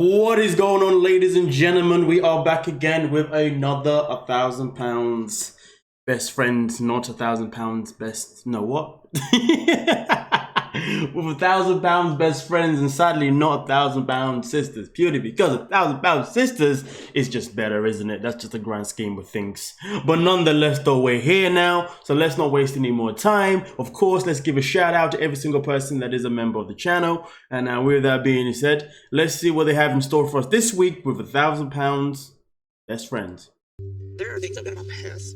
What is going on, ladies and gentlemen? We are back again with another £1,000 best friend, not £1,000 best. No, what? With £1,000 best friends, and sadly not £1,000 sisters. Purely because £1,000 sisters is just better, isn't it? That's just the grand scheme of things. But nonetheless, though, we're here now, so let's not waste any more time. Of course, let's give a shout out to every single person that is a member of the channel. And now, with that being said, let's see what they have in store for us this week with £1,000 best friends. There are things I've done in my past,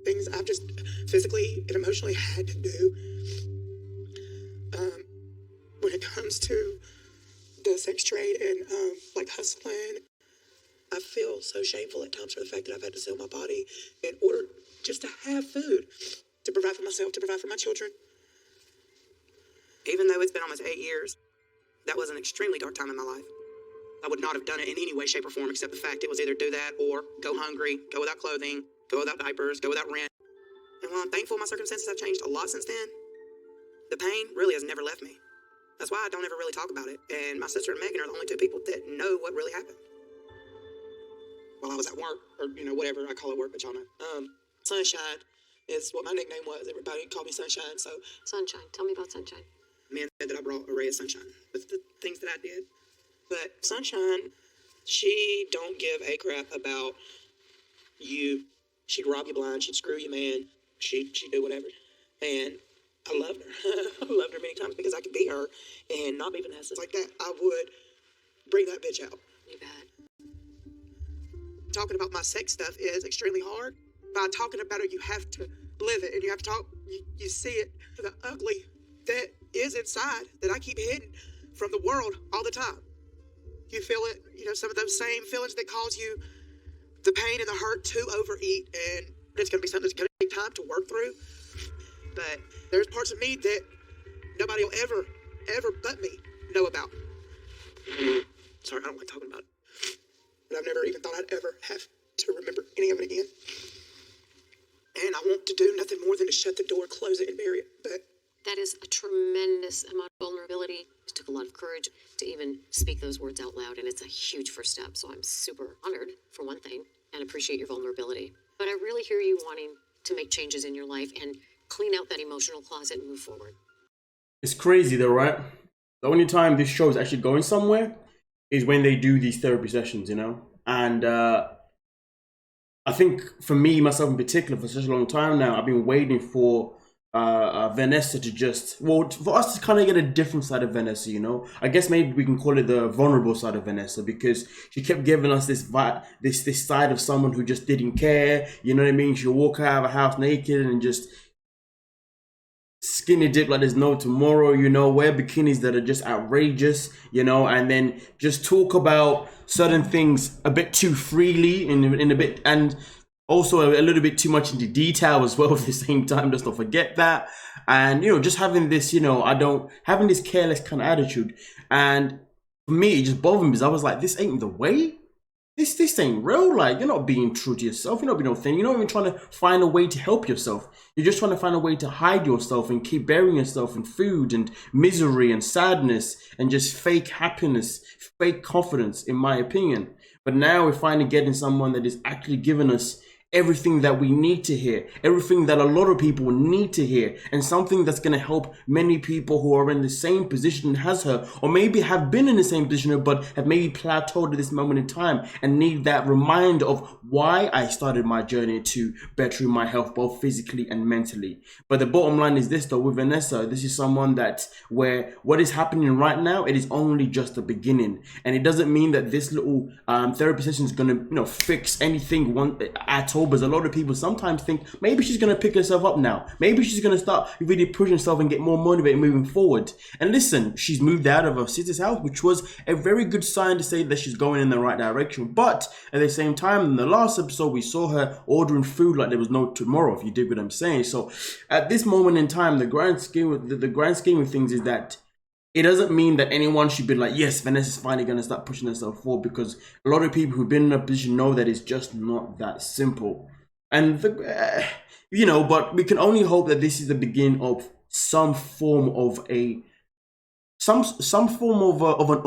things I've just physically and emotionally had to do. When it comes to the sex trade and like hustling, I feel so shameful at times for the fact that I've had to sell my body in order just to have food, to provide for myself, to provide for my children. Even though it's been almost 8 years, that was an extremely dark time in my life. I would not have done it in any way, shape, or form except the fact it was either do that or go hungry, go without clothing, go without diapers, go without rent. And while I'm thankful my circumstances have changed a lot since then, the pain really has never left me. That's why I don't ever really talk about it. And my sister and Megan are the only two people that know what really happened. While I was at work, or, whatever, I call it work, but y'all know. Sunshine is what my nickname was. Everybody called me Sunshine, so. Sunshine, tell me about Sunshine. Man said that I brought a ray of sunshine with the things that I did. But Sunshine, she don't give a crap about you. She'd rob you blind, she'd screw you, man. She'd do whatever. And I loved her. I loved her many times because I could be her and not be Vanessa. Like that, I would bring that bitch out. You bet. Talking about my sex stuff is extremely hard. By talking about it, you have to live it, and you have to talk, you see it, the ugly that is inside that I keep hidden from the world all the time. You feel it, some of those same feelings that cause you the pain and the hurt to overeat, and it's going to be something that's going to take time to work through. But there's parts of me that nobody will ever but me know about. Sorry, I don't like talking about it. But I've never even thought I'd ever have to remember any of it again. And I want to do nothing more than to shut the door, close it, and bury it. But that is a tremendous amount of vulnerability. It took a lot of courage to even speak those words out loud, and it's a huge first step. So I'm super honored, for one thing, and appreciate your vulnerability. But I really hear you wanting to make changes in your life and clean out that emotional closet and move forward. It's crazy though, right? The only time this show is actually going somewhere is when they do these therapy sessions, And I think for me, myself in particular, for such a long time now, I've been waiting for Vanessa to for us to kind of get a different side of Vanessa, I guess maybe we can call it the vulnerable side of Vanessa, because she kept giving us this side of someone who just didn't care, you know what I mean? She'll walk out of a house naked and just skinny dip like there's no tomorrow, wear bikinis that are just outrageous, and then just talk about certain things a bit too freely in a bit, and also a little bit too much into detail as well at the same time. Just don't forget that. And, just having this, having this careless kind of attitude. And for me, it just bothered me because I was like, this ain't the way. This ain't real. Like, you're not being true to yourself. You're not being authentic. You're not even trying to find a way to help yourself. You're just trying to find a way to hide yourself and keep burying yourself in food and misery and sadness and just fake happiness, fake confidence, in my opinion. But now we're finally getting someone that is actually giving us everything that we need to hear, everything that a lot of people need to hear, and something that's going to help many people who are in the same position as her, or maybe have been in the same position but have maybe plateaued at this moment in time and need that reminder of why I started my journey to bettering my health both physically and mentally. But the bottom line is this though, with Vanessa, this is someone that where what is happening right now, it is only just the beginning, and it doesn't mean that this little therapy session is going to fix anything at all. Because a lot of people sometimes think maybe she's going to pick herself up now. Maybe she's going to start really pushing herself and get more motivated moving forward. And listen, she's moved out of her sister's house, which was a very good sign to say that she's going in the right direction. But at the same time, in the last episode, we saw her ordering food like there was no tomorrow, if you dig what I'm saying. So at this moment in time, the grand scheme of things is that it doesn't mean that anyone should be like, yes, Vanessa's finally going to start pushing herself forward, because a lot of people who've been in a position know that it's just not that simple. And, but we can only hope that this is the beginning of some form of an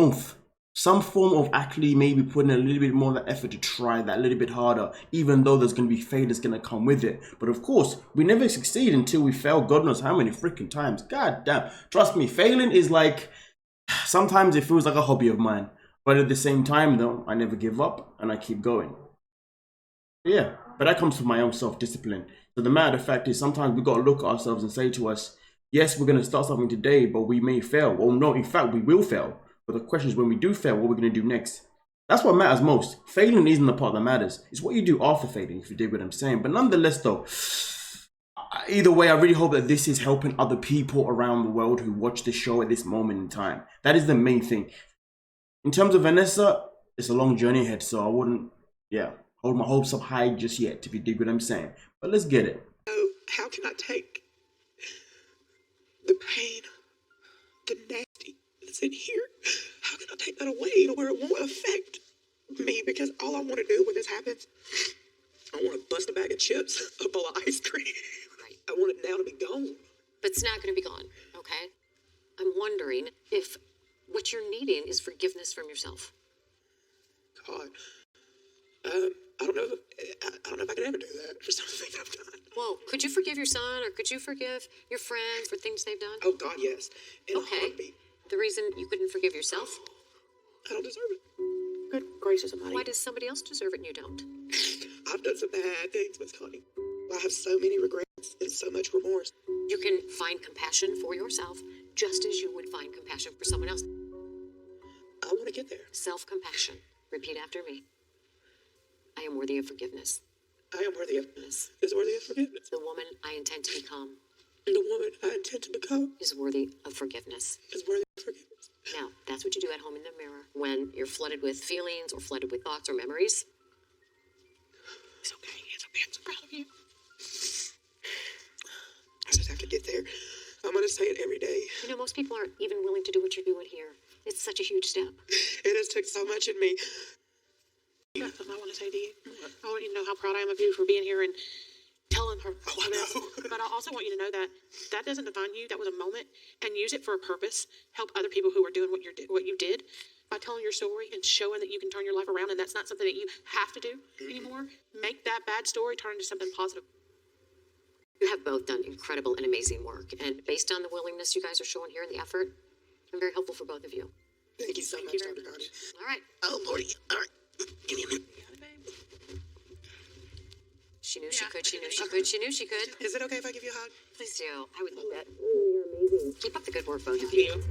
oomph, some form of actually maybe putting a little bit more of that effort to try that a little bit harder, even though there's going to be failures going to come with it. But of course, we never succeed until we fail God knows how many freaking times. God damn. Trust me, failing is like, sometimes it feels like a hobby of mine. But at the same time though, I never give up and I keep going. Yeah, but that comes from my own self-discipline. So the matter of fact is, sometimes we got to look at ourselves and say to us, yes, we're going to start something today, but we may fail. Well, no, in fact, we will fail. But the question is, when we do fail, what we're going to do next. That's what matters most. Failing isn't the part that matters. It's what you do after failing, if you dig what I'm saying. But nonetheless, though, either way, I really hope that this is helping other people around the world who watch this show at this moment in time. That is the main thing. In terms of Vanessa, it's a long journey ahead, so I wouldn't, hold my hopes up high just yet, if you dig what I'm saying. But let's get it. Oh, how can I take the pain, the nasty that's in here? How can I take that away to where it won't affect me? Because all I want to do when this happens, I want to bust a bag of chips, a bowl of ice cream. Right. I want it now to be gone. But it's not going to be gone, okay? I'm wondering if what you're needing is forgiveness from yourself. God, I don't know if I can ever do that for something I've done. Well, could you forgive your son, or could you forgive your friend for things they've done? Oh God, yes. In a Okay. heartbeat. The reason you couldn't forgive yourself? I don't deserve it. Good gracious almighty. Why does somebody else deserve it and you don't? I've done some bad things, Miss Connie. I have so many regrets and so much remorse. You can find compassion for yourself just as you would find compassion for someone else. I want to get there. Self-compassion. Repeat after me. I am worthy of forgiveness. I am worthy of forgiveness. Is worthy of forgiveness. The woman I intend to become The woman I intend to become is worthy of forgiveness. is worthy of forgiveness. Now, that's what you do at home in the mirror when you're flooded with feelings or flooded with thoughts or memories. It's okay. It's okay. I'm so proud of you. I just have to get there. I'm going to say it every day. You know, most people aren't even willing to do what you're doing here. It's such a huge step. It has took so much in me. You got something I want to say to you. I want you to know how proud I am of you for being here and telling her Oh, I this. know. But I also want you to know that that doesn't define you. That was a moment, and use it for a purpose. Help other people who are doing what you did by telling your story and showing that you can turn your life around. And that's not something that you have to do anymore. Make that bad story turn into something positive. You have both done incredible and amazing work. And based on the willingness you guys are showing here and the effort, I'm very helpful for both of you. Thank you so much, you very Dr. Connie. All right. Oh, Lordy. All right. Give me a minute. She knew she could, she knew she could, she knew she could. Is it okay if I give you a hug? Please do. I would love that. You're amazing. Keep up the good work, both of you.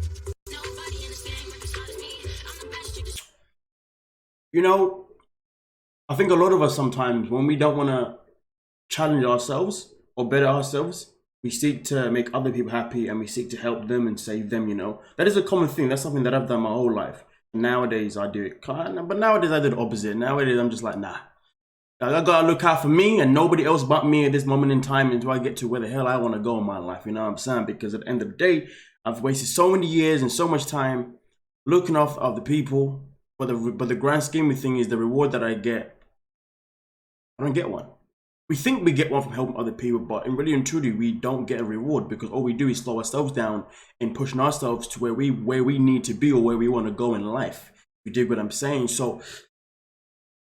You know, I think a lot of us sometimes, when we don't want to challenge ourselves or better ourselves, we seek to make other people happy and we seek to help them and save them, you know. That is a common thing. That's something that I've done my whole life. Nowadays, I do it. But nowadays, I do the opposite. Nowadays, I'm just like, nah. I gotta look out for me and nobody else but me at this moment in time until I get to where the hell I want to go in my life. You know what I'm saying? Because at the end of the day, I've wasted so many years and so much time looking after other people. But the grand scheme of things is the reward that I get, I don't get one. We think we get one from helping other people, but in really and truly, we don't get a reward because all we do is slow ourselves down and pushing ourselves to where we need to be or where we want to go in life. You dig what I'm saying? So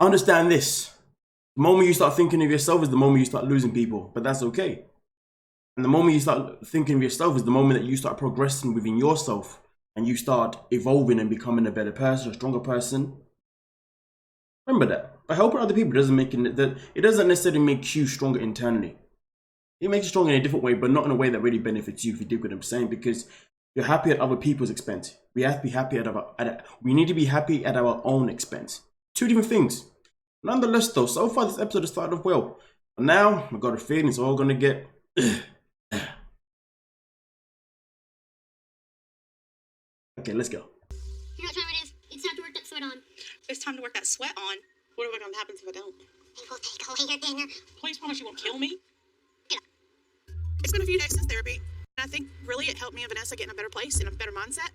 understand this. The moment you start thinking of yourself is the moment you start losing people, but that's okay. And the moment you start thinking of yourself is the moment that you start progressing within yourself and you start evolving and becoming a better person, a stronger person. Remember that. By helping other people it doesn't necessarily make you stronger internally. It makes you stronger in a different way, but not in a way that really benefits you, if you dig what I'm saying, because you're happy at other people's expense. We have to be happy we need to be happy at our own expense. Two different things. Nonetheless, though, so far this episode has started off well. But now, I've got a feeling it's all going to get... Okay, let's go. You know what time it is? It's time to work that sweat on. It's time to work that sweat on. What are going to happen if I don't? It will take away your dinner. Please promise you won't kill me. Get up. It's been a few days since therapy. And I think really it helped me and Vanessa get in a better place, in a better mindset,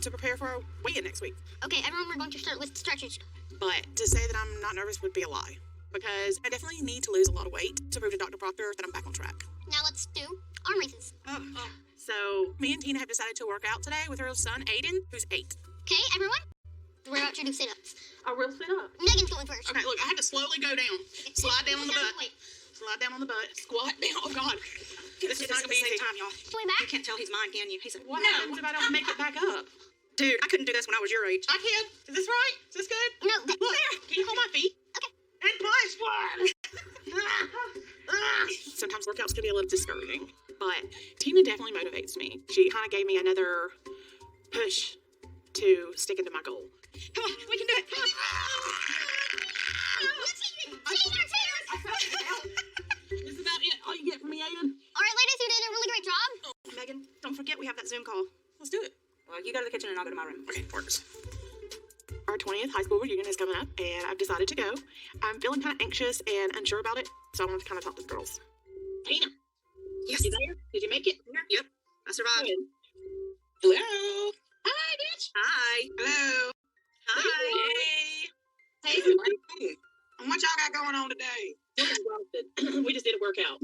to prepare for our weigh-in next week. Okay, everyone, we're going to start with stretches. But to say that I'm not nervous would be a lie, because I definitely need to lose a lot of weight to prove to Dr. Proctor that I'm back on track. Now let's do arm races. So me and Tina have decided to work out today with her son, Aiden, who's 8. Okay, everyone? We're about to do sit-ups. I will sit up. Megan's going first. Okay, look, I have to slowly go down. Slide down on the butt. Wait. Slide down on the butt. Squat down. Oh, God. This is not going to be easy. Time, y'all. Way back? You can't tell he's mine, can you? He said, What no. happens if I don't make it back up? Dude, I couldn't do this when I was your age. I can. Is this right? Is this good? No. Look, can you hold my feet? Okay. And push one. Sometimes workouts can be a little discouraging, but Tina definitely motivates me. She kind of gave me another push to stick into my goal. Come on, we can do it. Come on. This is about it. All you get from me, Aiden. All right, ladies, you did a really great job. Megan, don't forget we have that Zoom call. Let's do it. Well, you go to the kitchen and I'll go to my room. Okay, works. Our 20th high school reunion is coming up, and I've decided to go. I'm feeling kind of anxious and unsure about it, so I wanted to kind of talk to the girls. Tina, Yes. you there? Did you make it? Yep. I survived. Good. Hello. Hi, bitch. Hi. Hello. Hi. Hey. And what y'all got going on today? We just did a workout.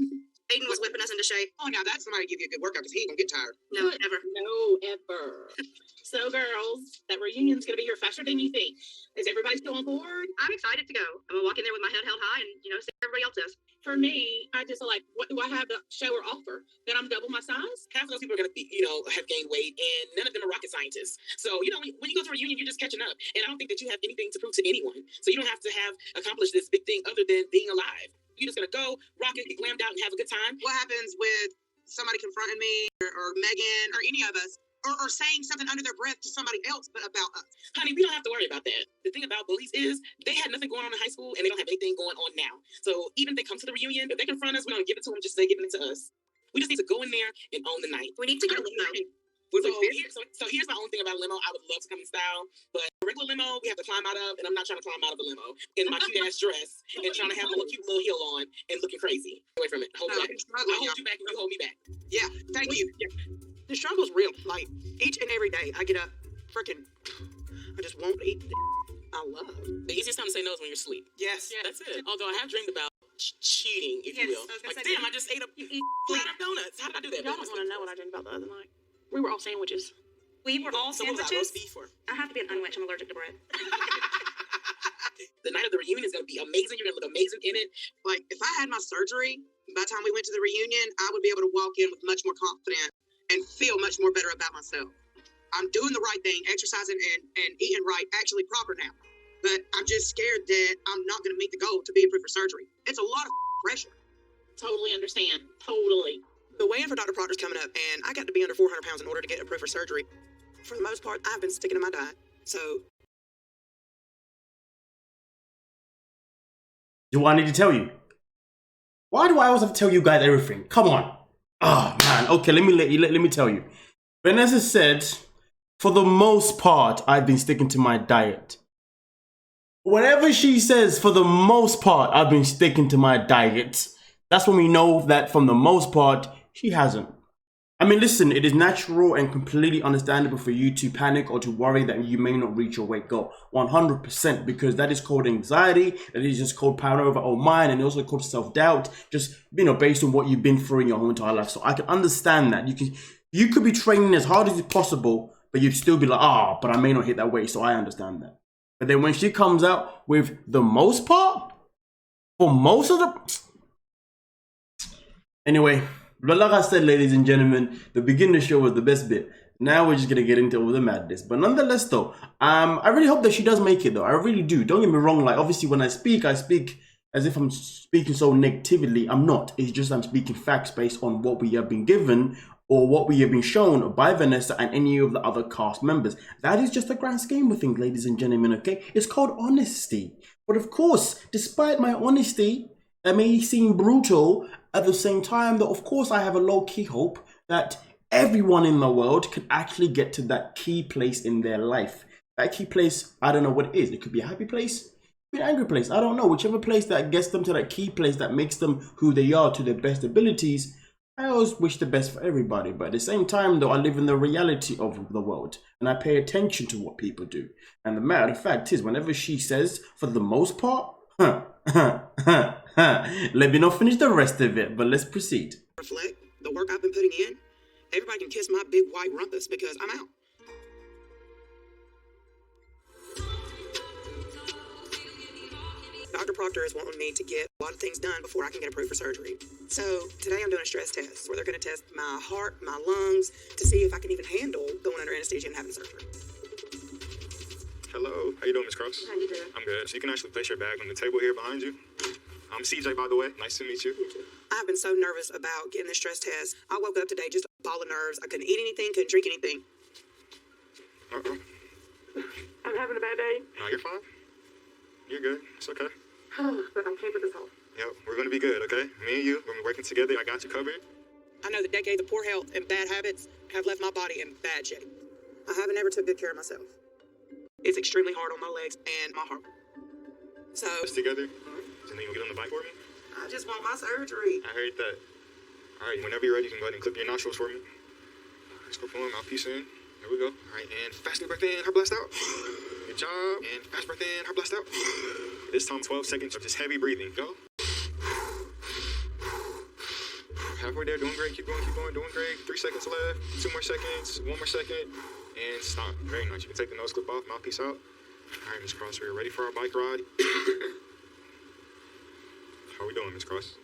Aiden was whipping us into shape. Oh, now that's somebody to give you a good workout because he ain't gonna get tired. No, never. No, ever. So, girls, that reunion's gonna be here faster than you think. Is everybody still on board? I'm excited to go. I'm gonna walk in there with my head held high and, see what everybody else does. For me, I just like, what do I have to show or offer? That I'm double my size? Half of those people are going to be, have gained weight, and none of them are rocket scientists. So, when you go to a reunion, you're just catching up. And I don't think that you have anything to prove to anyone. So you don't have to have accomplished this big thing other than being alive. You're just going to go, rock it, get glammed out, and have a good time. What happens with somebody confronting me or Megan or any of us or saying something under their breath to somebody else but about us? Honey, we don't have to worry about that. The thing about bullies is they had nothing going on in high school, and they don't have anything going on now. So even if they come to the reunion, if they confront us, we don't give it to them, just say giving it to us. We just need to go in there and own the night. We need to get a limo. So here's my own thing about a limo. I would love to come in style, but a regular limo we have to climb out of, and I'm not trying to climb out of a limo in my cute ass dress and trying to have a little cute little heel on and looking crazy. Away from it. Hold No, back. I'm struggling, I hold y'all. you back and you hold me back. Yeah, thank you. The struggle's real. Like, each and every day I get up, I just won't eat the I love. The easiest time to say no is when you're asleep. Yes. That's it. Although I have dreamed about cheating, if you will. I was gonna Like, say damn, that. I just ate a You eat flat of donuts. How did I do that? Y'all don't want to know what I dreamed about the other night. We were all sandwiches. We were all So what was that, roast sandwiches. beef or? I have to be an unwitch. I'm allergic to bread. The night of the reunion is going to be amazing. You're going to look amazing in it. Like, if I had my surgery, by the time we went to the reunion, I would be able to walk in with much more confidence and feel much more better about myself. I'm doing the right thing, exercising and eating right, actually proper now. But I'm just scared that I'm not going to meet the goal to be approved for surgery. It's a lot of pressure. Totally understand. Totally. The weigh-in for Dr. Proctor's coming up, and I got to be under 400 pounds in order to get approved for surgery. For the most part, I've been sticking to my diet. So, Do I need to tell you? Why do I always have to tell you guys everything? Come on. Oh man. Okay, let me tell you. Vanessa said, for the most part, I've been sticking to my diet. Whatever she says, for the most part, I've been sticking to my diet. That's when we know that from the most part, she hasn't. I mean, listen, it is natural and completely understandable for you to panic or to worry that you may not reach your weight goal. 100%, because that is called anxiety, that is just called power over our mind, and also called self-doubt, just, based on what you've been through in your whole entire life. So I can understand that. You could be training as hard as possible, but you'd still be like, but I may not hit that weight, so I understand that. But then when she comes out with the most part, for most of the... Anyway, but like I said, ladies and gentlemen, the beginning show was the best bit. Now we're just going to get into all the madness. But nonetheless, though, I really hope that she does make it, though. I really do. Don't get me wrong. Like, obviously, when I speak as if I'm speaking so negatively. I'm not. It's just I'm speaking facts based on what we have been given or what we have been shown by Vanessa and any of the other cast members. That is just the grand scheme of things, ladies and gentlemen, okay? It's called honesty. But of course, despite my honesty, that may seem brutal, at the same time, though, of course, I have a low-key hope that everyone in the world can actually get to that key place in their life. That key place, I don't know what it is. It could be a happy place, it could be an angry place. I don't know. Whichever place that gets them to that key place that makes them who they are to their best abilities, I always wish the best for everybody. But at the same time, though, I live in the reality of the world, and I pay attention to what people do. And the matter of fact is, whenever she says, for the most part, let me not finish the rest of it, but let's proceed. Reflect the work I've been putting in. Everybody can kiss my big white rumpus because I'm out. Dr. Proctor is wanting me to get a lot of things done before I can get approved for surgery. So today I'm doing a stress test where they're going to test my heart, my lungs, to see if I can even handle going under anesthesia and having surgery. Hello, how you doing, Miss Cross? How you doing? I'm good. So you can actually place your bag on the table here behind you. I'm CJ, by the way. Nice to meet you. I've been so nervous about getting this stress test. I woke up today just a ball of nerves. I couldn't eat anything, couldn't drink anything. I'm having a bad day. No, you're fine. You're good. It's okay. But I can't put this off. Yep, we're gonna be good, okay? Me and you, when we're working together, I got you covered. I know that decades of poor health and bad habits have left my body in bad shape. I haven't ever took good care of myself. It's extremely hard on my legs and my heart. So, Us together. And then you get on the bike for me? I just want my surgery. I heard that. All right, whenever you're ready, you can go ahead and clip your nostrils for me. Let's go for him. Mouthpiece in. There we go. All right, and fast breath in, heart blast out. Good job. And fast breath in, heart blast out. This time, 12 seconds of just heavy breathing. Go. Halfway there, doing great. Keep going, doing great. 3 seconds left. 2 more seconds. 1 more second. And stop. Very nice. You can take the nose clip off. Mouthpiece out. All right, Miss Cross, we're ready for our bike ride. How we doing, Miss Cross?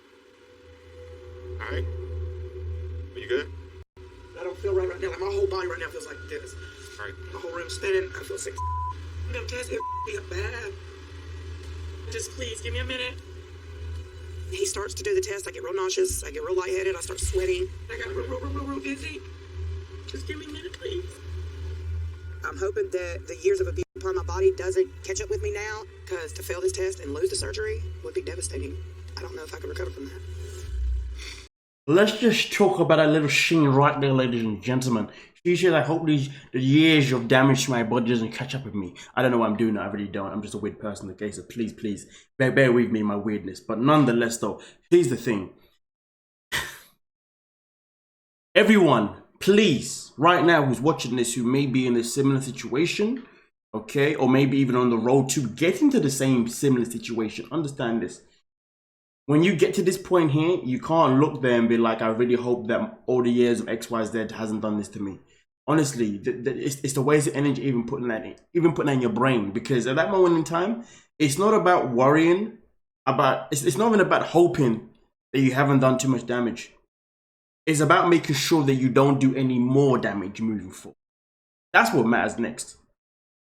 All right. Are you good? I don't feel right now. Like my whole body right now feels like this. All right. The whole room's spinning. I feel sick. I'm gonna test it. Be bad. Just please give me a minute. He starts to do the test. I get real nauseous. I get real lightheaded. I start sweating. I got real dizzy. Just give me a minute, please. I'm hoping that the years of abuse upon my body doesn't catch up with me now, because to fail this test and lose the surgery would be devastating. I don't know if I can recover from that. Let's just talk about that little scene right there, ladies and gentlemen. She said, I hope the years of damage to my body doesn't catch up with me. I don't know what I'm doing. I really don't. I'm just a weird person. Okay, so please, bear with me in my weirdness. But nonetheless, though, here's the thing. Everyone, please, right now, who's watching this, who may be in a similar situation, okay, or maybe even on the road to get into the same similar situation, understand this. When you get to this point here, you can't look there and be like, I really hope that all the years of XYZ hasn't done this to me. Honestly, it's the waste of energy even putting that in your brain, because at that moment in time, it's not about worrying about, it's not even about hoping that you haven't done too much damage. It's about making sure that you don't do any more damage moving forward. That's what matters next.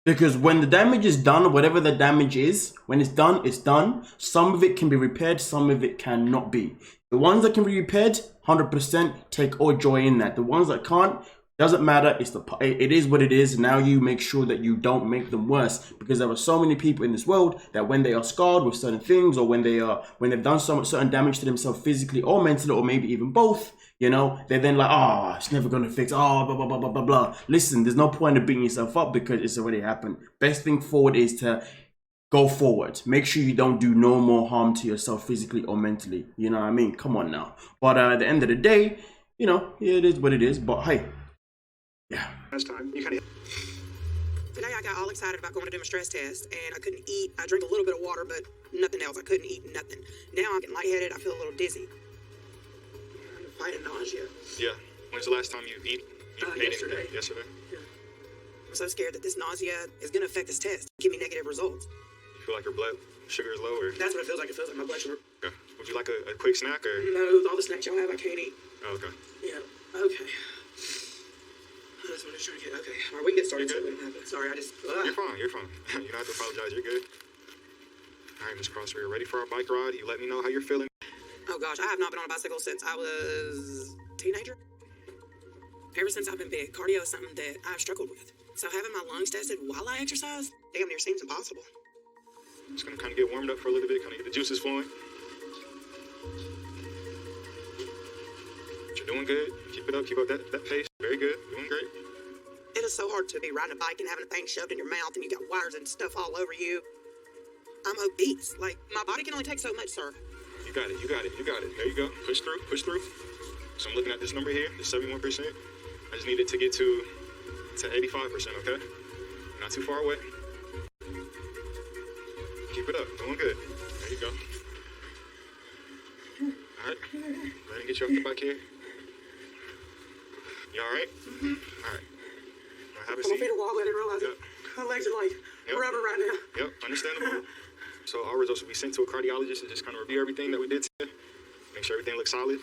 Because when the damage is done, whatever the damage is, when it's done, it's done. Some of it can be repaired, some of it cannot be. The ones that can be repaired, 100% take all joy in that. The ones that can't, doesn't matter. It is what it is. Now you make sure that you don't make them worse, because there are so many people in this world that when they are scarred with certain things, or when they've done so much certain damage to themselves physically or mentally, or maybe even both, you know, they're then like, oh, it's never gonna fix. Oh, blah blah blah blah blah blah. Listen, there's no point in beating yourself up because it's already happened. Best thing forward is to go forward. Make sure you don't do no more harm to yourself physically or mentally. You know what I mean? Come on now. But at the end of the day, you know, it is what it is. But hey. Yeah. Last time, you kind of. Today I got all excited about going to do my stress test, and I couldn't eat. I drank a little bit of water, but nothing else. I couldn't eat nothing. Now I'm getting lightheaded. I feel a little dizzy. I'm fighting nausea. Yeah. When's the last time you ate yesterday. anything? Yesterday. Yeah. I'm so scared that this nausea is going to affect this test, give me negative results. You feel like your blood sugar is low, or? That's what it feels like. It feels like my blood sugar. Okay. Would you like a quick snack, or? No, all the snacks y'all have, I can't eat. Oh, okay. Yeah. Okay. That's what I'm trying to get. Okay. All right, we can get started. Sorry, I just. You're fine. You're fine. You don't have to apologize. You're good. All right, Miss Cross, we're ready for our bike ride. You let me know how you're feeling. Oh gosh, I have not been on a bicycle since I was a teenager. Ever since I've been big, cardio is something that I've struggled with. So having my lungs tested while I exercise, damn near seems impossible. Just gonna kind of get warmed up for a little bit, kind of get the juices flowing. But you're doing good. Keep up that pace. Very good. Doing great. It is so hard to be riding a bike and having a thing shoved in your mouth and you got wires and stuff all over you. I'm obese. Like, my body can only take so much, sir. You got it. There you go. Push through. So I'm looking at this number here, the 71%. I just need it to get to 85%, okay? Not too far away. Keep it up. Doing good. There you go. All right. Go ahead and get you off the bike here. You all right? Mm-hmm. All right. Now have a My seat. feet are wobbly. I didn't realize it. My legs are like rubber right now. Yep, understandable. So our results will be sent to a cardiologist and just kind of review everything that we did today, make sure everything looks solid.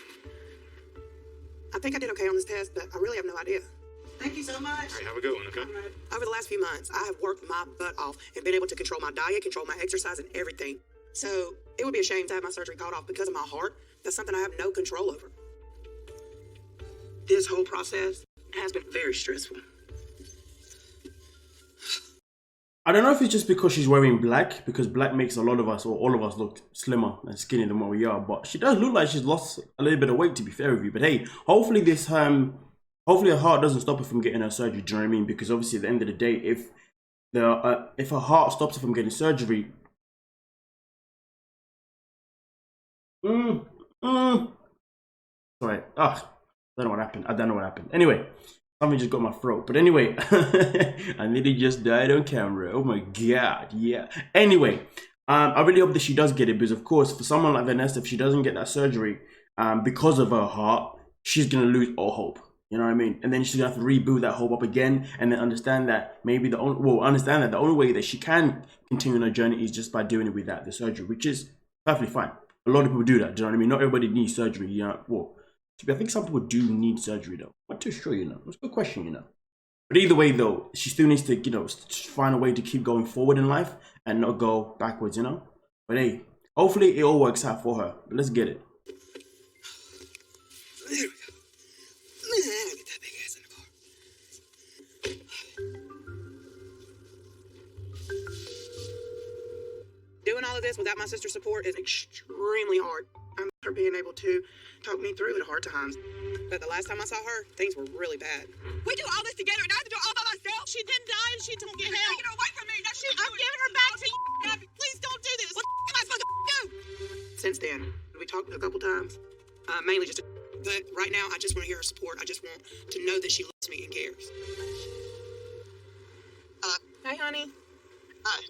I think I did okay on this test, but I really have no idea. Thank you so much. All right, have a good one, okay? Over the last few months, I have worked my butt off and been able to control my diet, control my exercise, and everything. So it would be a shame to have my surgery called off because of my heart. That's something I have no control over. This whole process has been very stressful. I don't know if it's just because she's wearing black, because black makes a lot of us, or all of us, look slimmer and skinnier than what we are. But she does look like she's lost a little bit of weight, to be fair with you. But hey, hopefully hopefully her heart doesn't stop her from getting her surgery. Do you know what I mean? Because obviously at the end of the day, if her heart stops her from getting surgery, sorry, I don't know what happened. I don't know what happened. Anyway, something just got my throat. But anyway, I nearly just died on camera. Oh my god, yeah. Anyway, I really hope that she does get it, because of course, for someone like Vanessa, if she doesn't get that surgery because of her heart, she's gonna lose all hope. You know what I mean? And then she's gonna have to rebuild that hope up again, and then understand that maybe the only way that she can continue on her journey is just by doing it without the surgery, which is perfectly fine. A lot of people do that. Do you know what I mean? Not everybody needs surgery. You know, well, I think some people do need surgery though. I'm not too sure. You know, it's a good question. You know, but either way though, she still needs to find a way to keep going forward in life and not go backwards. You know. But hey, hopefully it all works out for her. But let's get it. There we go. Man, I get that big ass in the car. Doing all of this without my sister's support is extremely hard. I'm her being able to talk me through the hard times. But the last time I saw her, things were really bad. We do all this together, and I have to do it all by myself. She didn't die and she don't get help. Take it away from me. That's I'm giving her back to you. Abby. Please don't do this. What am I supposed to do? Since then, we talked a couple times. Mainly just. But right now, I just want to hear her support. I just want to know that she loves me and cares. Hey, honey. Hi.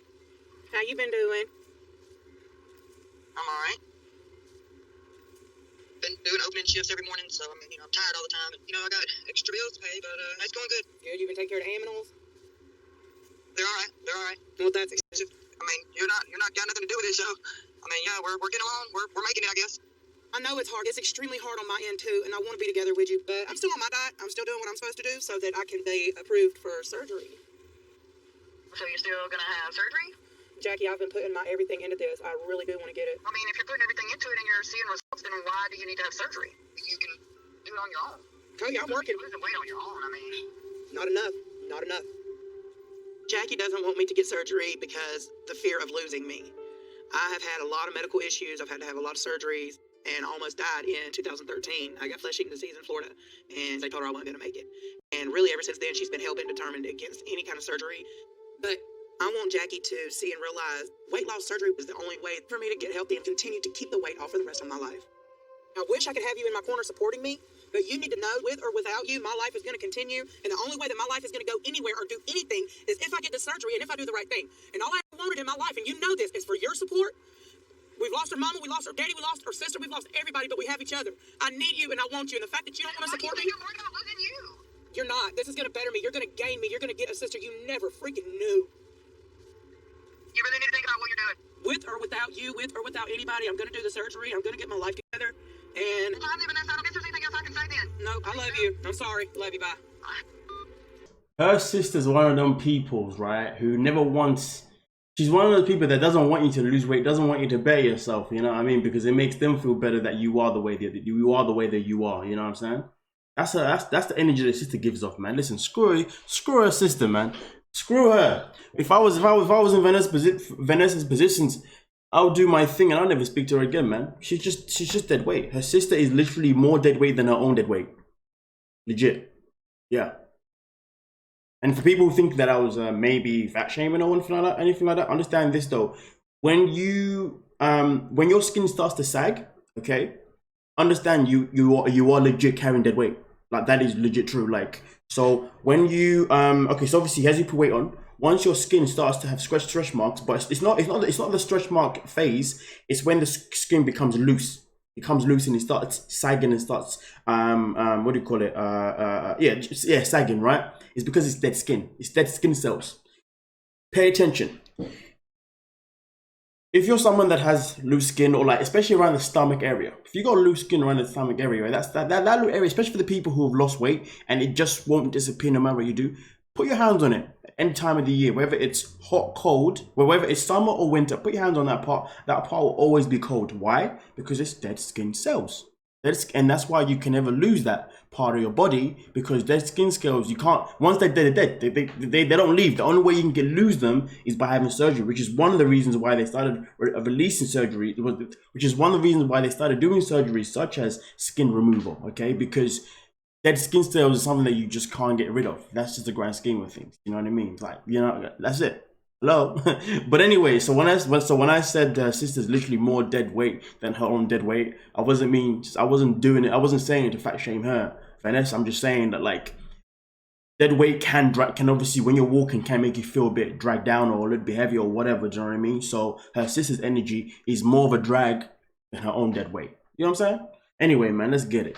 How you been doing? I'm all right. Been doing opening shifts every morning, so I'm tired all the time. And, I got extra bills to pay, but it's going good. Good. You been taking care of the animals? They're all right. They're all right. Well, that's expensive. You're not got nothing to do with it, so yeah, we're getting along. We're making it, I guess. I know it's hard. It's extremely hard on my end too, and I want to be together with you. But I'm still on my diet. I'm still doing what I'm supposed to do so that I can be approved for surgery. So you're still gonna have surgery? Jackie, I've been putting my everything into this. I really do want to get it. I mean, if you're putting everything into it and you're seeing results, then why do you need to have surgery? You can do it on your own. Cody, I'm working. You're losing weight on your own. I mean, not enough. Not enough. Jackie doesn't want me to get surgery because the fear of losing me. I have had a lot of medical issues. I've had to have a lot of surgeries and almost died in 2013. I got flesh-eating disease in Florida, and they told her I wasn't going to make it. And really, ever since then, she's been hell-bent determined against any kind of surgery. But I want Jackie to see and realize weight loss surgery was the only way for me to get healthy and continue to keep the weight off for the rest of my life. I wish I could have you in my corner supporting me, but you need to know, with or without you, my life is going to continue, and the only way that my life is going to go anywhere or do anything is if I get the surgery and if I do the right thing. And all I wanted in my life, and you know this, is for your support. We've lost our mama, we lost our daddy, we lost our sister, we've lost everybody, but we have each other. I need you and I want you, and the fact that you don't want to support me, you're worried about losing you. You're not. This is going to better me. You're going to gain me. You're going to get a sister you never freaking knew. You really need to think about what you're doing. With or without you, with or without anybody, I'm going to do the surgery. I'm going to get my life together. And I'm leaving us. I don't guess there's anything else I can say then. No, I love you. I'm sorry. Love you. Bye. Her sister's one of them peoples, right, who never wants. She's one of those people that doesn't want you to lose weight, doesn't want you to better yourself. You know what I mean? Because it makes them feel better that you are the way that you are. You know what I'm saying? That's the energy that sister gives off, man. Listen, screw her sister, man. Screw her. If I was in Vanessa's positions, I'll do my thing and I'll never speak to her again, man. She's just dead weight. Her sister is literally more dead weight than her own dead weight. Legit. Yeah. And for people who think that I was maybe fat shaming or anything like that, understand this though. When your skin starts to sag, okay, understand you are legit carrying dead weight. Like that is legit true. Like, so when you okay, so obviously as you put weight on, once your skin starts to have stretch marks, but it's not the stretch mark phase. It's when the skin becomes loose. It becomes loose and it starts sagging and starts what do you call it? Sagging, right? It's because it's dead skin. It's dead skin cells. Pay attention. if you're someone that has loose skin, or like especially around the stomach area, if you got loose skin around the stomach area, right, that's that little area, especially for the people who have lost weight and it just won't disappear no matter what you do. Put your hands on it any time of the year, whether it's hot, cold, whether it's summer or winter. Put your hands on that part. That part will always be cold. Why? Because it's dead skin cells. And that's why you can never lose that part of your body, because dead skin cells, you can't, once they're dead, they don't leave. The only way you can lose them is by having surgery, which is one of the reasons why they started releasing surgery, which is one of the reasons why they started doing surgeries such as skin removal, okay? Because dead skin cells is something that you just can't get rid of. That's just the grand scheme of things, you know what I mean? Like, you know, that's it. Hello. But anyway, so when I said sister's literally more dead weight than her own dead weight, I wasn't saying it to fat shame her, Vanessa. I'm just saying that, like, dead weight can obviously, when you're walking, can make you feel a bit dragged down or a little bit heavy or whatever, do you know what I mean? So her sister's energy is more of a drag than her own dead weight. You know what I'm saying? Anyway, man, let's get it.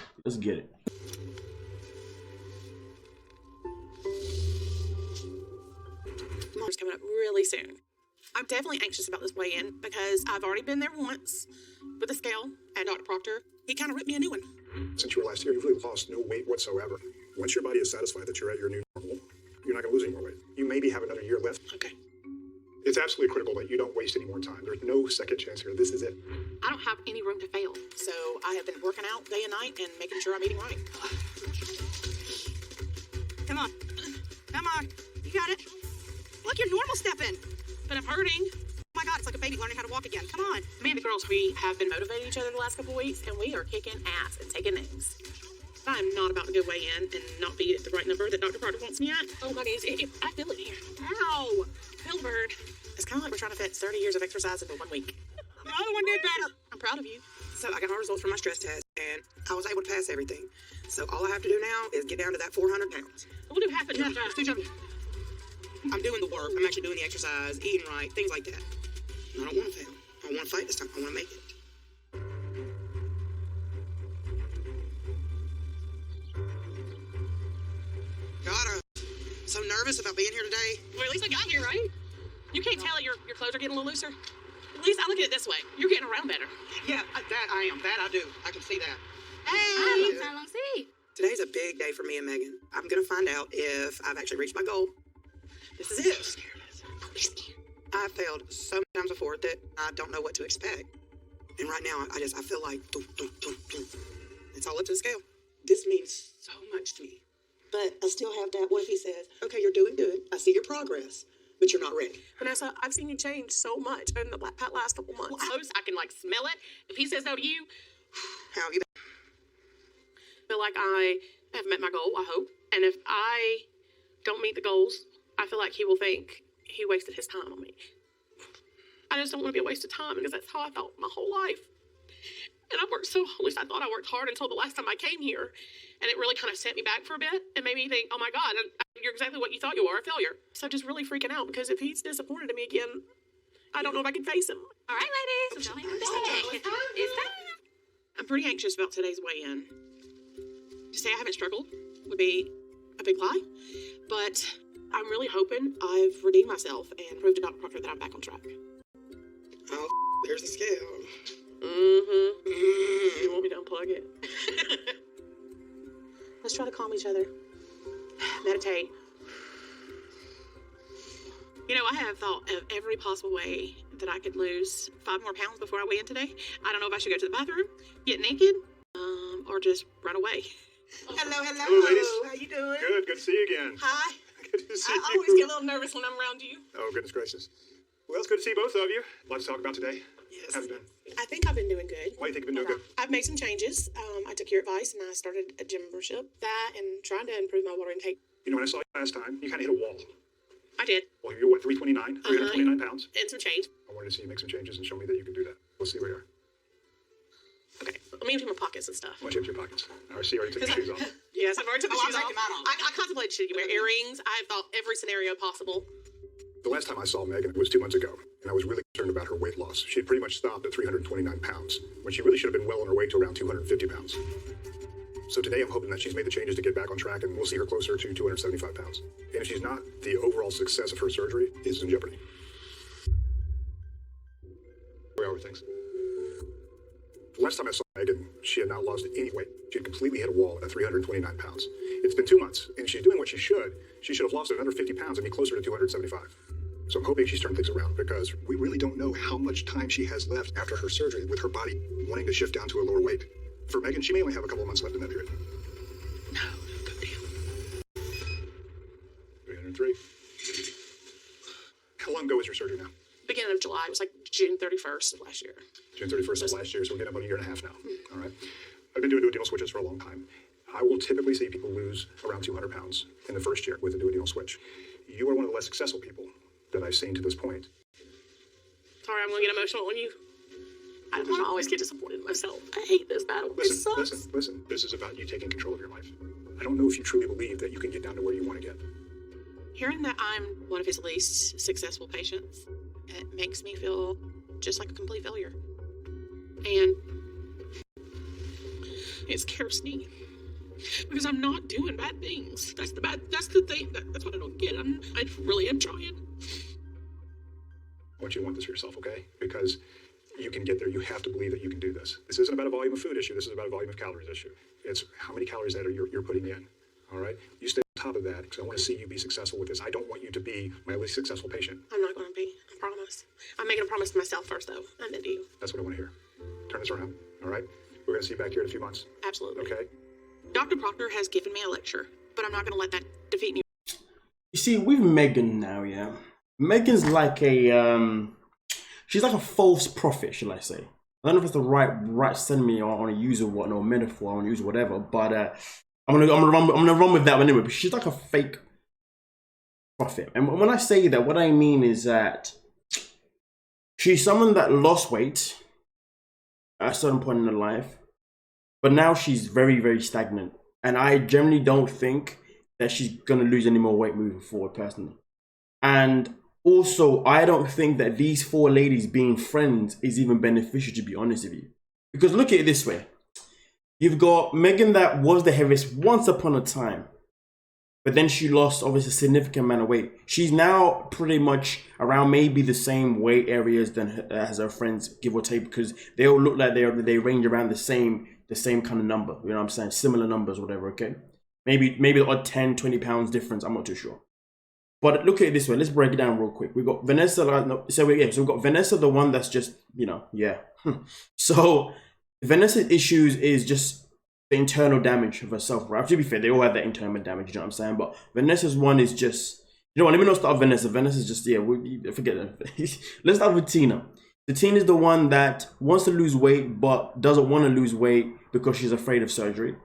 Mom's coming up really soon. I'm definitely anxious about this weigh-in because I've already been there once with the scale and Dr. Proctor. He kind of ripped me a new one. Since you were last here, you've really lost no weight whatsoever. Once your body is satisfied that you're at your new normal, you're not going to lose any more weight. You maybe have another year left. Okay. It's absolutely critical that you don't waste any more time. There's no second chance here. This is it. I don't have any room to fail, so I have been working out day and night and making sure I'm eating right. Come on. Come on. You got it. Look, you're normal stepping. But I'm hurting. Oh my God, it's like a baby learning how to walk again. Come on. Me and the girls, we have been motivating each other the last couple of weeks, and we are kicking ass and taking names. I'm not about to go weigh in and not be at the right number that Dr. Proctor wants me at. Oh my goodness, I feel it here. Ow! Feel the bird. It's kind of like we're trying to fit 30 years of exercise into 1 week. The other one did better. I'm proud of you. So I got my results from my stress test, and I was able to pass everything. So all I have to do now is get down to that 400 pounds. We'll do half a Yeah, it's too jumpy. I'm doing the work. I'm actually doing the exercise, eating right, things like that. I don't want to fail. I want to fight this time. I want to make it. God, I'm so nervous about being here today. Well, at least I got here, right? You can't tell that your clothes are getting a little looser. At least I look at it this way. You're getting around better. Yeah, that I am. That I do. I can see that. Hi, long see. Today's a big day for me and Megan. I'm going to find out if I've actually reached my goal. This is it. I've failed so many times before that I don't know what to expect. And right now, I feel like, it's all up to the scale. This means so much to me. But I still have that, what if he says, okay, you're doing good. I see your progress, but you're not ready. Vanessa, I've seen you change so much in the last couple months. Well, I can, like, smell it. If he says no to you, How have you been? feel like I have met my goal, I hope. And if I don't meet the goals, I feel like he will think he wasted his time on me. I just don't want to be a waste of time because that's how I felt my whole life. And I worked so, at least I thought I worked hard until the last time I came here. And it really kind of set me back for a bit and made me think, oh my God, you're exactly what you thought you were, a failure. So just really freaking out because if he's disappointed in me again, I don't know if I can face him. All right, ladies, I'm going back. It's time. I'm pretty anxious about today's weigh-in. To say I haven't struggled would be a big lie, but I'm really hoping I've redeemed myself and proved to Dr. Proctor that I'm back on track. Oh, there's the scale. Mm-hmm. You want me to unplug it? Let's try to calm each other. Meditate. You know, I have thought of every possible way that I could lose 5 more pounds before I weigh in today. I don't know if I should go to the bathroom, get naked, or just run away. Hello. Hello, ladies. How you doing? Good to see you again. Hi. Good to see I you. always get a little nervous when I'm around you. Oh, goodness gracious. Well, it's good to see both of you. A lot to talk about today. Yes. How's it been? I think I've been doing good. Why do you think you've been doing good? I've made some changes. I took your advice and I started a gym membership. That and trying to improve my water intake. You know, when I saw you last time, you kind of hit a wall. I did. Well, you're what, 329? 329 pounds? And some change. I wanted to see you make some changes and show me that you can do that. We'll see where you are. Okay. Let me empty my pockets and stuff. Watch out your pockets. I see you already took your shoes off. Yes, I've already took my Oh, shoes I'm off. taking mine off. I contemplated should you wear earrings. I've thought every scenario possible. The last time I saw Megan was 2 months ago, and I was really concerned about her weight loss. She had pretty much stopped at 329 pounds, when she really should have been well on her way to around 250 pounds. So today I'm hoping that she's made the changes to get back on track, and we'll see her closer to 275 pounds. And if she's not, the overall success of her surgery is in jeopardy. other things. The last time I saw Megan, she had not lost any weight. She had completely hit a wall at 329 pounds. It's been 2 months, and she's doing what she should. She should have lost another 50 pounds and be closer to 275. So I'm hoping she's turned things around, because we really don't know how much time she has left after her surgery with her body wanting to shift down to a lower weight. For Megan, she may only have a couple of months left in that period. No, good deal. 303. How long ago was your surgery now? Beginning of July. It was like June 31st of last year. June 31st of last year, so we're getting about a year and a half now. All right. I've been doing duodenal switches for a long time. I will typically see people lose around 200 pounds in the first year with a duodenal switch. You are one of the less successful people that I've seen to this point. Sorry, I'm going to get emotional on you. I don't want to always get disappointed in myself. I hate this battle. It sucks. Listen. This is about you taking control of your life. I don't know if you truly believe that you can get down to where you want to get. Hearing that I'm one of his least successful patients, it makes me feel just like a complete failure. And it scares me. Because I'm not doing bad things. That's the thing. That's what I don't get. I really am trying. I want you to want this for yourself, okay? Because you can get there. You have to believe that you can do this. This isn't about a volume of food issue. This is about a volume of calories issue. It's how many calories that you're putting in, all right? You stay on top of that, because I want to see you be successful with this. I don't want you to be my least successful patient. I'm not going to be. I promise. I'm making a promise to myself first, though, and then to you. That's what I want to hear. Turn this around, all right? We're going to see you back here in a few months. Absolutely. Okay? Dr. Proctor has given me a lecture, but I'm not going to let that defeat me. You see, with Megan now, yeah, Megan's like a she's like a false prophet, shall I say? I don't know if it's the right sentiment I want to use or what, no metaphor I want to use or whatever, but I'm gonna run with that one anyway. But she's like a fake prophet, and when I say that, what I mean is that she's someone that lost weight at a certain point in her life, but now she's very, very stagnant. And I generally don't think that she's going to lose any more weight moving forward, personally. And also, I don't think that these four ladies being friends is even beneficial, to be honest with you. Because look at it this way. You've got Megan that was the heaviest once upon a time. But then she lost, obviously, a significant amount of weight. She's now pretty much around maybe the same weight areas as her friends, give or take, because they all look like they range around the same kind of number. You know what I'm saying? Similar numbers, whatever, okay? Maybe the odd 10, 20 pounds difference. I'm not too sure. But look at it this way. Let's break it down real quick. We've got Vanessa. So we've got Vanessa, the one that's just, yeah. So Vanessa's issues is just the internal damage of herself, right? To be fair, they all have that internal damage, you know what I'm saying? But Vanessa's one is just, you know what, let me not start with Vanessa. Vanessa's just, yeah, forget that. Let's start with Tina. The Tina is the one that wants to lose weight, but doesn't want to lose weight because she's afraid of surgery.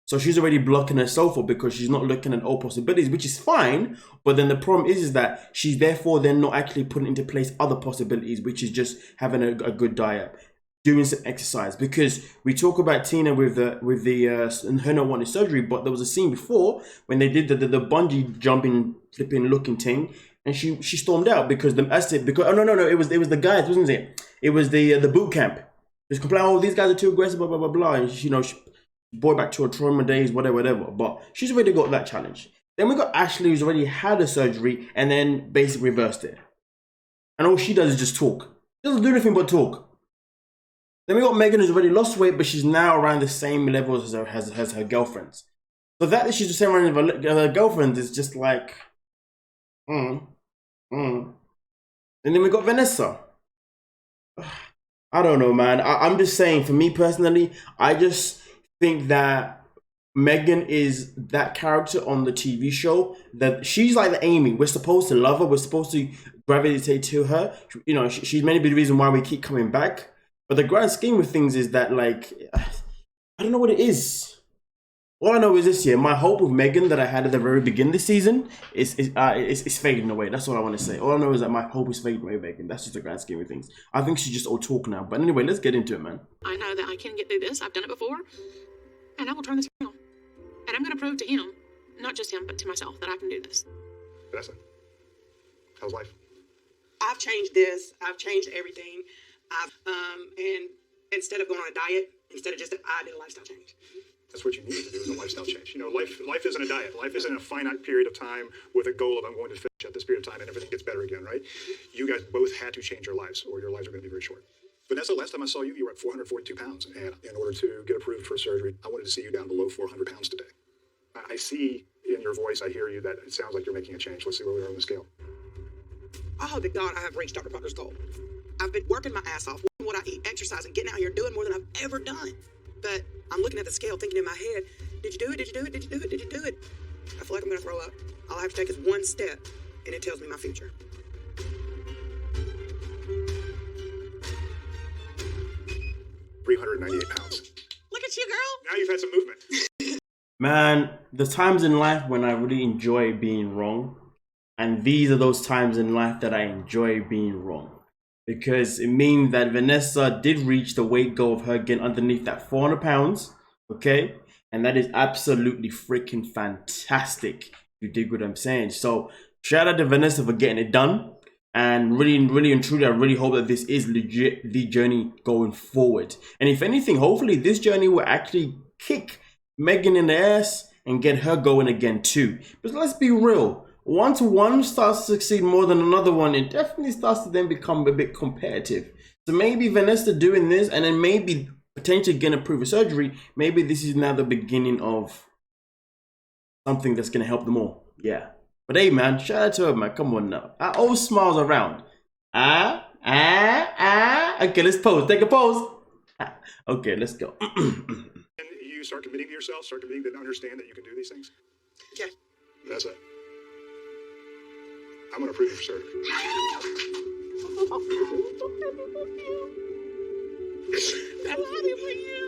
So she's already blocking herself up because she's not looking at all possibilities, which is fine. But then the problem is that she's therefore then not actually putting into place other possibilities, which is just having a good diet, doing some exercise. Because we talk about Tina with and her not wanting surgery, but there was a scene before when they did the bungee jumping, flipping, looking thing, and she stormed out because no, it was the guys, wasn't it? It was the boot camp. Just complaining, oh, these guys are too aggressive, blah blah blah blah, and she brought back to her trauma days, whatever. But she's already got that challenge. Then we got Ashley, who's already had a surgery and then basically reversed it, and all she does is just talk. She doesn't do anything but talk. Then we got Megan, who's already lost weight, but she's now around the same levels as her girlfriends. So that she's the same around with her girlfriends is just like, And then we got Vanessa. I don't know, man. I'm just saying, for me personally, I just think that Megan is that character on the TV show that she's like the Amy. We're supposed to love her. We're supposed to gravitate to her. She's maybe the reason why we keep coming back. But the grand scheme of things is that, like, I don't know what it is. All I know is this year, my hope with Megan that I had at the very beginning of the season is fading away. That's all I want to say. All I know is that my hope is fading away, Megan. That's just the grand scheme of things. I think she's just all talk now. But anyway, let's get into it, man. I know that I can get through this. I've done it before. And I will turn this around. And I'm going to prove to him, not just him, but to myself, that I can do this. Vanessa, how's life? I've changed this. I've changed everything. And instead of going on a diet, I did a lifestyle change. That's what you need to do is a lifestyle change. Life isn't a diet. Life isn't a finite period of time with a goal of I'm going to finish at this period of time and everything gets better again, right? You guys both had to change your lives or your lives are going to be very short. Vanessa, last time I saw you, you were at 442 pounds. And in order to get approved for surgery, I wanted to see you down below 400 pounds today. I see in your voice, I hear you, that it sounds like you're making a change. Let's see where we are on the scale. I hope to God I have reached Dr. Proctor's goal. I've been working my ass off, watching what I eat, exercising, getting out here, doing more than I've ever done. But I'm looking at the scale, thinking in my head, did you do it? Did you do it? Did you do it? Did you do it? I feel like I'm going to throw up. All I have to take is one step, and it tells me my future. £398. Look at you, girl. Now you've had some movement. Man, the times in life when I really enjoy being wrong, and these are those times in life that I enjoy being wrong, because it means that Vanessa did reach the weight goal of her getting underneath that 400 pounds, okay? And that is absolutely freaking fantastic. You dig what I'm saying? So shout out to Vanessa for getting it done. And really and truly, I really hope that this is legit the journey going forward. And if anything, hopefully this journey will actually kick Megan in the ass and get her going again too. But let's be real. Once one starts to succeed more than another one, it definitely starts to then become a bit competitive. So maybe Vanessa doing this and then maybe potentially getting approved for surgery, maybe this is now the beginning of something that's going to help them all. Yeah. But hey, man, shout out to her, man. Come on now. All smiles around. Okay, let's pose. Take a pose. Okay, let's go. And you start committing to yourself, start committing to understand that you can do these things? Yeah. That's it. I'm going to approve you for surgery.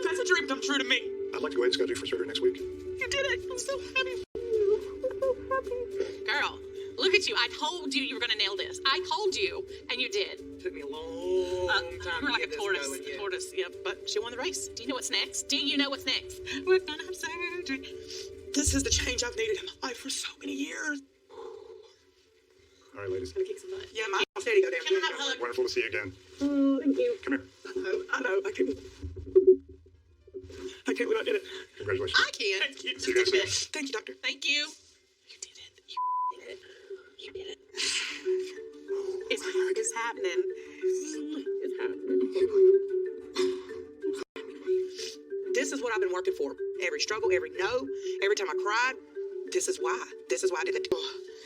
That's a dream come true to me. I'd like to go ahead and schedule you for surgery next week. You did it. I'm so happy. Girl, look at you. I told you you were going to nail this. I told you, and you did. Took me a long time You're to like get a this tortoise. going, yeah. Tortoise, yeah. But she won the race. Do you know what's next? Do you know what's next? We're going to have surgery. This is the change I've needed in my life for so many years. All right, ladies. Gonna kick some butt. Yeah, my steady go down. Can I have a hug? Wonderful to see you again. Oh, thank you. Come here. I know. I can't believe I did it. Congratulations. I can. Thank you. See you guys soon. Thank you, doctor. Thank you. You did it. You did it. You did it. It's happening. It's happening. This is what I've been working for. Every struggle, every no, every time I cried. This is why. This is why I did it.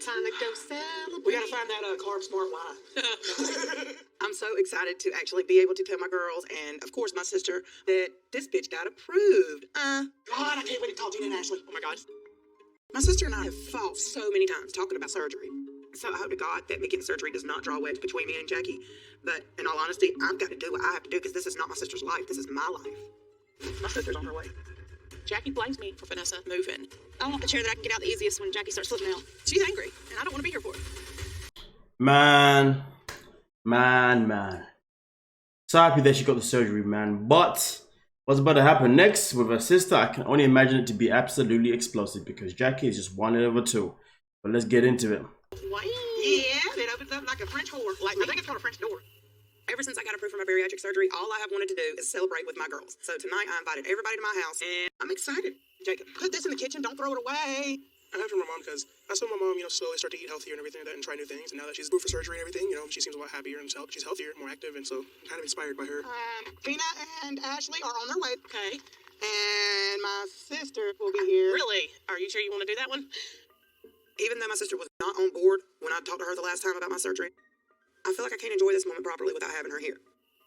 Time to go celebrate. We gotta find that carb smart why. I'm so excited to actually be able to tell my girls and, of course, my sister that this bitch got approved. God, I can't wait to talk to you and Ashley. Oh my God. My sister and I have fought so many times talking about surgery. So I hope to God that me getting surgery does not draw a wedge between me and Jackie. But in all honesty, I've got to do what I have to do because this is not my sister's life. This is my life. My sister's on her way. Jackie blames me for Vanessa moving. I want the chair that I can get out the easiest when Jackie starts slipping out. She's angry, and I don't want to be here for it. Man. So happy that she got the surgery, man. But what's about to happen next with her sister, I can only imagine it to be absolutely explosive because Jackie is just one over two. But let's get into it. What? Yeah, it opens up like a French whore. Like, I think it's called a French door. Ever since I got approved for my bariatric surgery, all I have wanted to do is celebrate with my girls. So tonight I invited everybody to my house, and I'm excited. Jacob, put this in the kitchen. Don't throw it away. I have from my mom because I saw my mom, slowly start to eat healthier and everything like that and try new things. And now that she's approved for surgery and everything, she seems a lot happier and she's healthier, more active, and so I'm kind of inspired by her. Tina and Ashley are on their way. Okay. And my sister will be here. Really? Are you sure you want to do that one? Even though my sister was not on board when I talked to her the last time about my surgery, I feel like I can't enjoy this moment properly without having her here.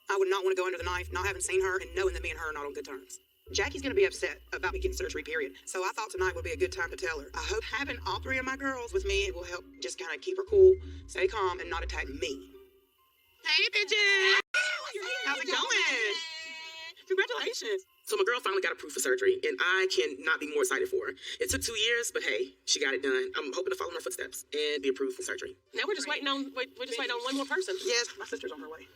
I would not want to go under the knife, not having seen her and knowing that me and her are not on good terms. Jackie's going to be upset about me getting surgery, period. So I thought tonight would be a good time to tell her. I hope having all three of my girls with me will help just kind of keep her cool, stay calm, and not attack me. Hey, bitches! How's it going? Congratulations. So my girl finally got approved for surgery, and I cannot be more excited for her. It took 2 years, but hey, she got it done. I'm hoping to follow in her footsteps and be approved for surgery. Now we're just waiting on one more person. Yes, my sister's on her way.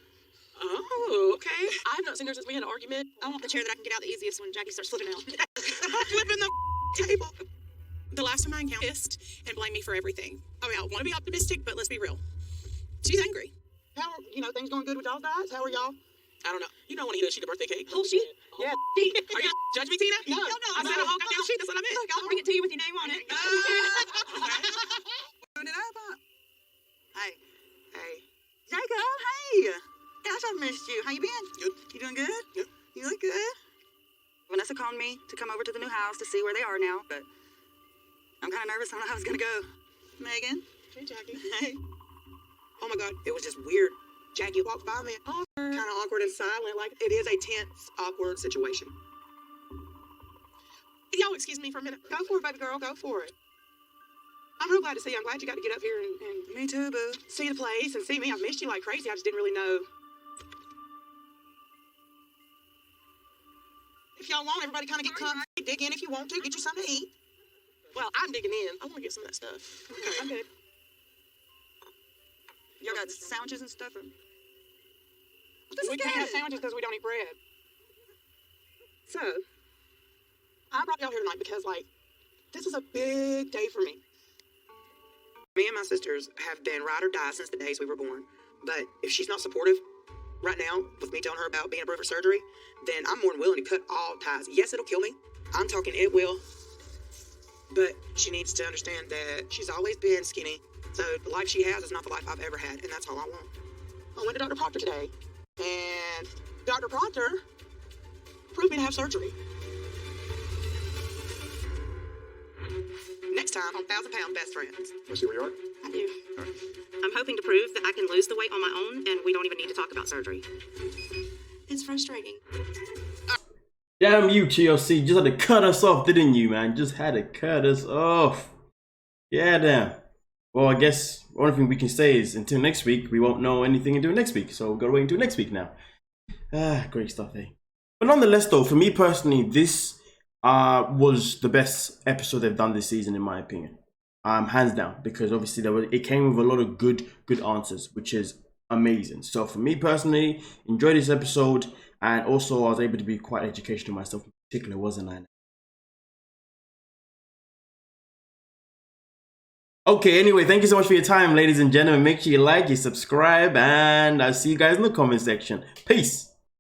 Oh, okay. I have not seen her since we had an argument. I want the chair that I can get out the easiest when Jackie starts slipping out. Flipping the table. The last time I encountered pissed and blamed me for everything. I mean, I want to be optimistic, but let's be real. She's angry. How are, things going good with y'all guys? How are y'all? I don't know. You know when he does sheet a birthday cake? Oh, she? Yeah. Are you judge me, Tina? No. I said a whole goddamn sheet. That's what I meant. Look, I'll bring it to you with your name on it. Hey. Jacob, hey. Gosh, I've missed you. How you been? Good. You doing good? Yep. You look good. Vanessa called me to come over to the new house to see where they are now, but I'm kind of nervous. I don't know how it's going to go. Megan? Hey, Jackie. Hey. Oh my God, it was just weird. Jackie walked by me, kind of awkward and silent, like it is a tense, awkward situation. Y'all excuse me for a minute. Go for it, baby girl. Go for it. I'm real glad to see you. I'm glad you got to get up here and Me too, boo. see the place and see me. I've missed you like crazy. I just didn't really know. If y'all want, everybody kind of get comfy. Dig in if you want to. Get you something to eat. Well, I'm digging in. I want to get some of that stuff. Okay, I'm good. Y'all got sandwiches and stuff? We can't have sandwiches because we don't eat bread. So, I brought y'all here tonight because, like, this is a big day for me. Me and my sisters have been ride or die since the days we were born. But if she's not supportive right now, with me telling her about being approved for surgery, then I'm more than willing to cut all ties. Yes, it'll kill me. I'm talking it will. But she needs to understand that she's always been skinny. So the life she has is not the life I've ever had, and that's all I want. I went to Dr. Proctor today, and Dr. Proctor approved me to have surgery. Next time on 1,000-Pound Best Friends. Let's see where you are. I do. I'm hoping to prove that I can lose the weight on my own and we don't even need to talk about surgery. It's frustrating. Damn you, TLC. Just had to cut us off, didn't you, man? Just had to cut us off. Yeah, damn. Well, I guess the only thing we can say is until next week, we won't know anything until next week. So we've got to wait until next week now. Great stuff, eh? But nonetheless, though, for me personally, this was the best episode they've done this season, in my opinion. Hands down, because obviously it came with a lot of good answers, which is amazing. So for me personally, enjoyed this episode, and also I was able to be quite educational myself in particular, wasn't I? Okay, anyway, thank you so much for your time, ladies and gentlemen. Make sure you like, you subscribe, and I'll see you guys in the comment section. Peace.